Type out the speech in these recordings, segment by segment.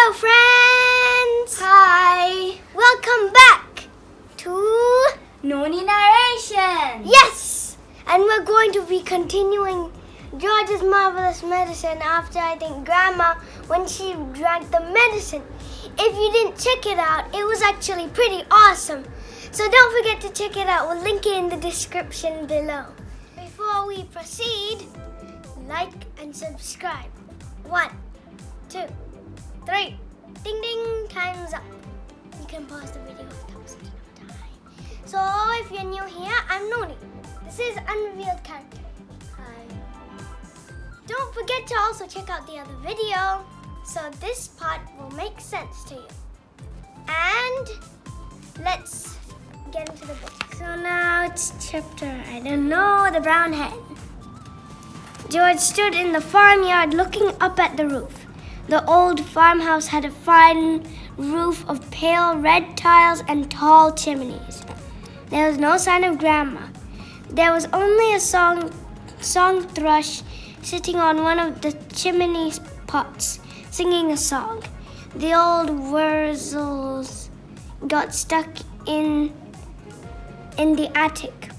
Hello, friends! Hi! Welcome back to Noni narration! Yes! And we're going to be continuing George's Marvelous Medicine after, I think, Grandma, when she drank the medicine. If you didn't check it out, it was actually pretty awesome. So don't forget to check it out. We'll link it in the description below. Before we proceed, like and subscribe. 1, 2, 3. Ding ding, time's up. You can pause the video if that was enough time. So if you're new here, I'm Noni. This is Unrevealed Character. Hi. Don't forget to also check out the other video, so this part will make sense to you. And let's get into the book. So now it's chapter, I don't know, the brown hen. George stood in the farmyard looking up at the roof. The old farmhouse had a fine roof of pale red tiles and tall chimneys. There was no sign of Grandma. There was only a song thrush sitting on one of the chimney pots, singing a song. The old wurzels got stuck in the attic.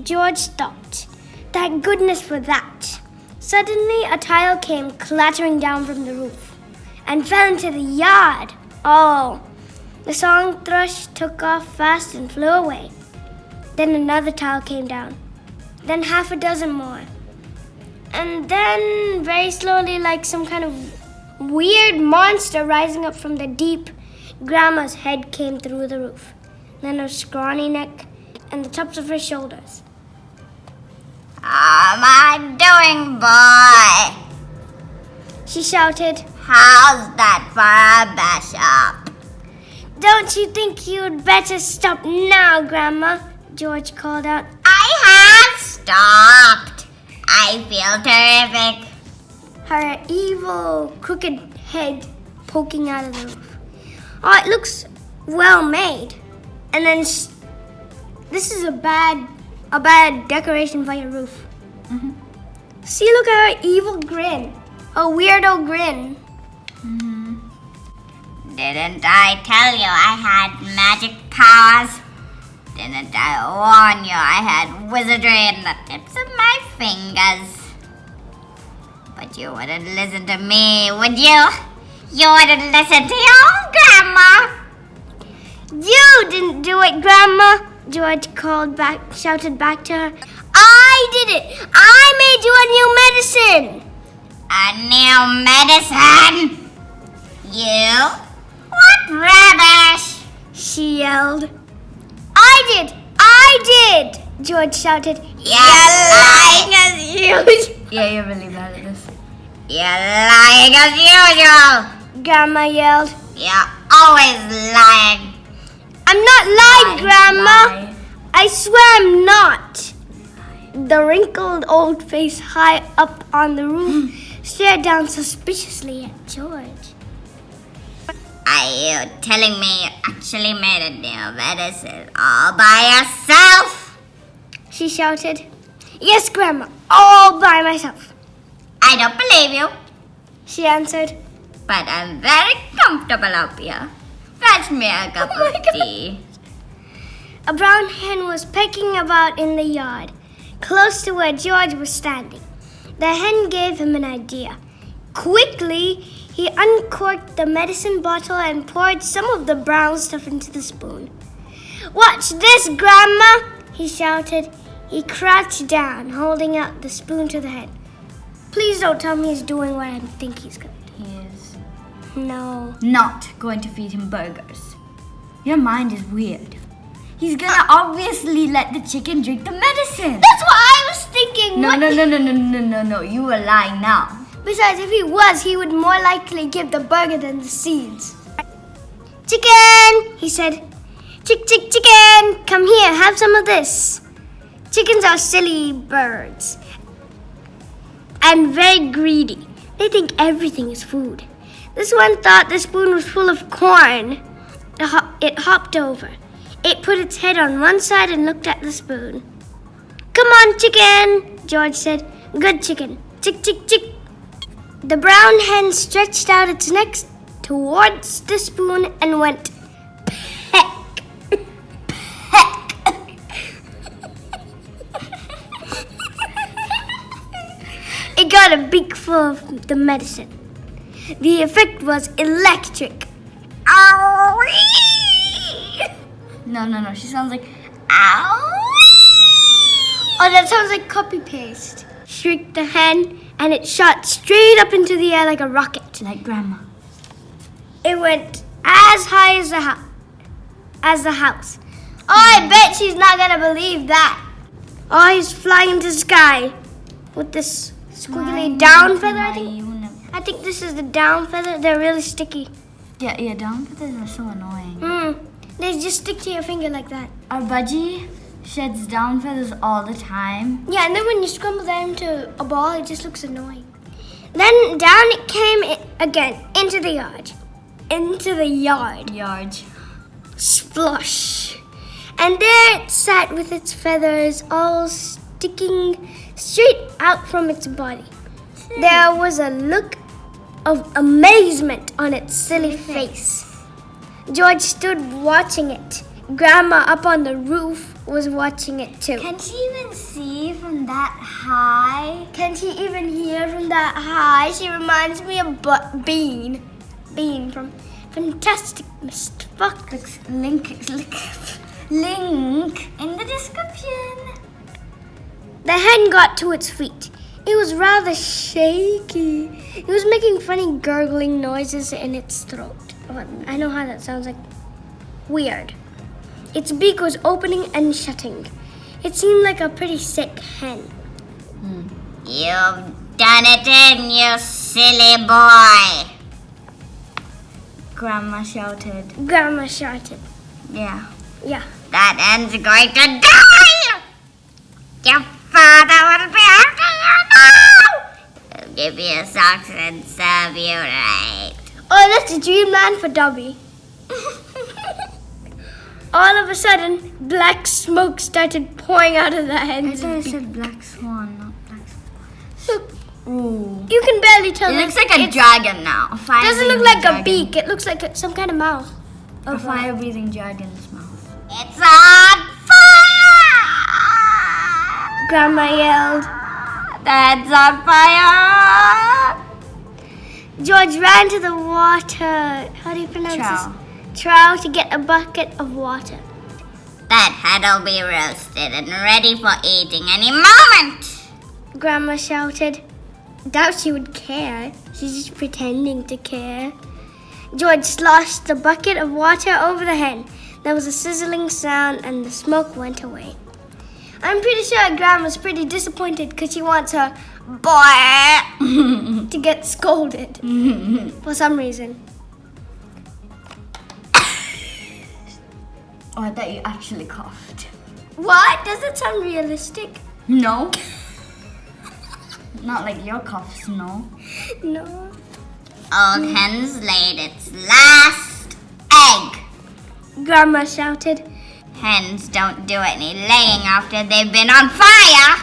George stopped. Thank goodness for that. Suddenly, a tile came clattering down from the roof and fell into the yard. Oh, the song thrush took off fast and flew away. Then another tile came down. Then half a dozen more. And then, very slowly, like some kind of weird monster rising up from the deep, Grandma's head came through the roof. Then her scrawny neck and the tops of her shoulders. How am I doing, boy? She shouted. How's that for a bash-up? Don't you think you'd better stop now, Grandma? George called out. I have stopped. I feel terrific. Her evil, crooked head poking out of the roof. Oh, it looks well made. And then this is a bad decoration for your roof. Mm-hmm. See, look at her evil grin. A weirdo grin. Mm-hmm. Didn't I tell you I had magic powers? Didn't I warn you I had wizardry in the tips of my fingers? But you wouldn't listen to me, would you? You wouldn't listen to your own grandma. You didn't do it, Grandma, George shouted back to her. I did it. I made you a new medicine. A new medicine? You? What rubbish! She yelled. I did, George shouted. You're lying as usual. Yeah, you're really bad at this. You're lying as usual. Grandma yelled. You're always lying. I'm not lying, Grandma. Lie. I swear I'm not. The wrinkled old face high up on the roof stared down suspiciously at George. Are you telling me you actually made a new medicine all by yourself? She shouted. Yes, Grandma, all by myself. I don't believe you, She answered. but I'm very comfortable up here. Fetch me a cup of tea. A brown hen was pecking about in the yard, close to where George was standing. The hen gave him an idea. Quickly, he uncorked the medicine bottle and poured some of the brown stuff into the spoon. Watch this, Grandma, he shouted. He crouched down, holding out the spoon to the hen. Please don't tell me he's doing what I think he's going to do. He is No. not going to feed him burgers. Your mind is weird. He's gonna obviously let the chicken drink the medicine. That's what I was thinking. No, What- no. You are lying now. Besides, if he was, he would more likely give the burger than the seeds. Chicken, he said. Chicken, come here, have some of this. Chickens are silly birds and very greedy. They think everything is food. This one thought the spoon was full of corn. It hopped over. It put its head on one side and looked at the spoon. Come on, chicken, George said. Good chicken. Chick. The brown hen stretched out its neck towards the spoon and went peck. It got a beak full of the medicine. The effect was electric. No. She sounds like, Oh, that sounds like copy-paste. Shrieked the hen, and it shot straight up into the air like a rocket. like Grandma. It went as high as the house. Oh, I bet she's not gonna believe that. Oh, he's flying into the sky with this squiggly down feather, I think this is the down feather. They're really sticky. Yeah, down feathers are so annoying. They just stick to your finger like that. Our budgie sheds down feathers all the time. Yeah, and then when you scramble that into a ball, it just looks annoying. Then down it came again into the yard. Yards. Splosh. And there it sat with its feathers all sticking straight out from its body. There was a look of amazement on its silly face. George stood watching it. Grandma up on the roof was watching it too. Can she even see from that high? Can she even hear from that high? She reminds me of Bean. Bean from Fantastic Mr. Fox. Link in the description. The hen got to its feet. It was rather shaky. It was making funny gurgling noises in its throat. Oh, I know how that sounds like. Weird. Its beak was opening and shutting. It seemed like a pretty sick hen. You've done it in, you silly boy. Grandma shouted. Yeah. That hen's going to die. Your father will be after you now. He'll give you socks and serve you right. Oh, that's a dreamland for Dobby. All of a sudden, black smoke started pouring out of the I hen's thought I beak. said Black Swan, not Black Swan. Look, Ooh. you can barely tell. It looks like a dragon now. It doesn't look like a beak. It looks like some kind of mouth. A fire-breathing dragon's mouth. It's on fire! Grandma yelled. That's on fire! George ran to the water. How do you pronounce Trough. this? Trough to get a bucket of water. That hen'll be roasted and ready for eating any moment. Grandma shouted. Doubt she would care. She's just pretending to care. George sloshed the bucket of water over the hen. There was a sizzling sound and the smoke went away. I'm pretty sure Grandma's pretty disappointed because she wants her boy to get scolded for some reason. Oh, I thought you actually coughed. What? Does it sound realistic? No. Not like your coughs, no. No. Old hen's laid its last egg. Grandma shouted. Hens don't do any laying after they've been on fire.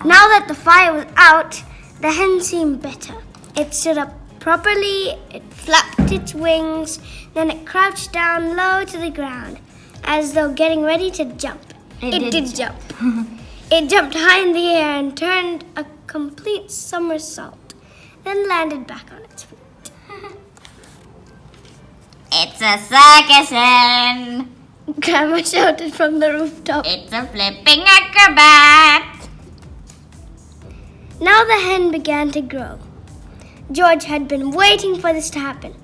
Now that the fire was out, the hen seemed better. It stood up properly, it flapped its wings, then it crouched down low to the ground, as though getting ready to jump. It did jump. It jumped high in the air and turned a complete somersault, then landed back on its feet. It's a circus hen. Grandma shouted from the rooftop. It's a flipping acrobat. Now the hen began to grow. George had been waiting for this to happen.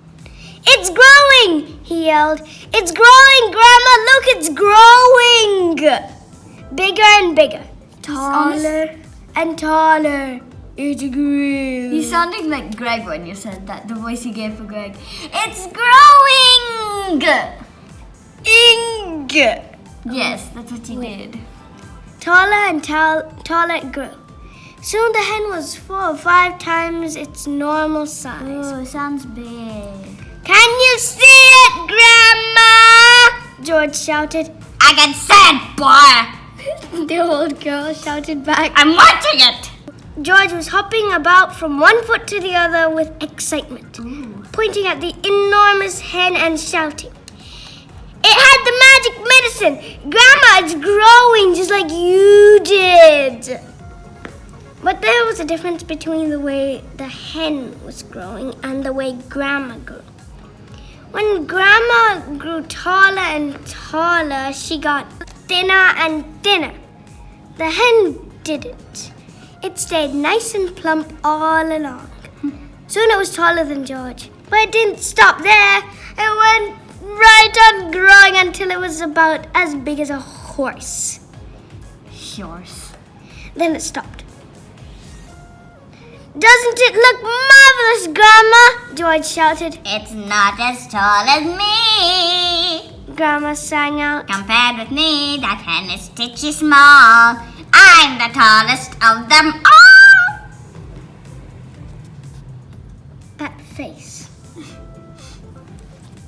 It's growing, he yelled. It's growing, Grandma, look, it's growing. Bigger and bigger. Taller and taller. It grew. You sounded like Greg when you said that, the voice you gave for Greg. It's growing! Yes, that's what you did. Taller and taller it grew. Soon the hen was 4 or 5 times its normal size. Oh, it sounds big. Can you see it, Grandma? George shouted. I can see it, boy. The old girl shouted back. I'm watching it. George was hopping about from one foot to the other with excitement. Ooh. pointing at the enormous hen and shouting, "It had the magic medicine! Grandma, it's growing just like you did!" But there was a difference between the way the hen was growing and the way Grandma grew. When Grandma grew taller and taller, she got thinner and thinner. The hen didn't. It stayed nice and plump all along. Soon it was taller than George. But it didn't stop there. It went right on growing until it was about as big as a horse. Horse. Then it stopped. "Doesn't it look marvelous, Grandma?" George shouted. It's not as tall as me. Grandma sang out. Compared with me, that hen is stitchy small. I'm the tallest of them all. That face.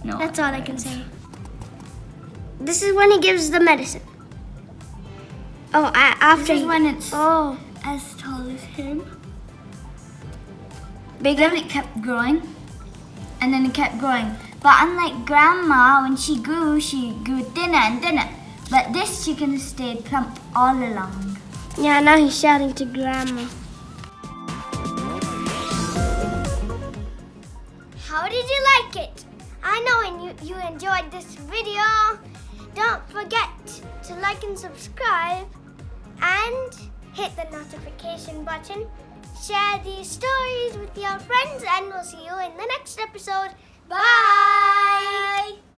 No. That's all I can say. This is when he gives the medicine. Oh, after This is when it's Oh, as tall as him. bigger. Then it kept growing. And then it kept growing. But unlike Grandma, when she grew thinner and thinner. But this chicken stayed plump all along. Yeah, now he's shouting to Grandma. How did you like it? I know you enjoyed this video. Don't forget to like and subscribe and hit the notification button. Share these stories with your friends and we'll see you in the next episode. Bye!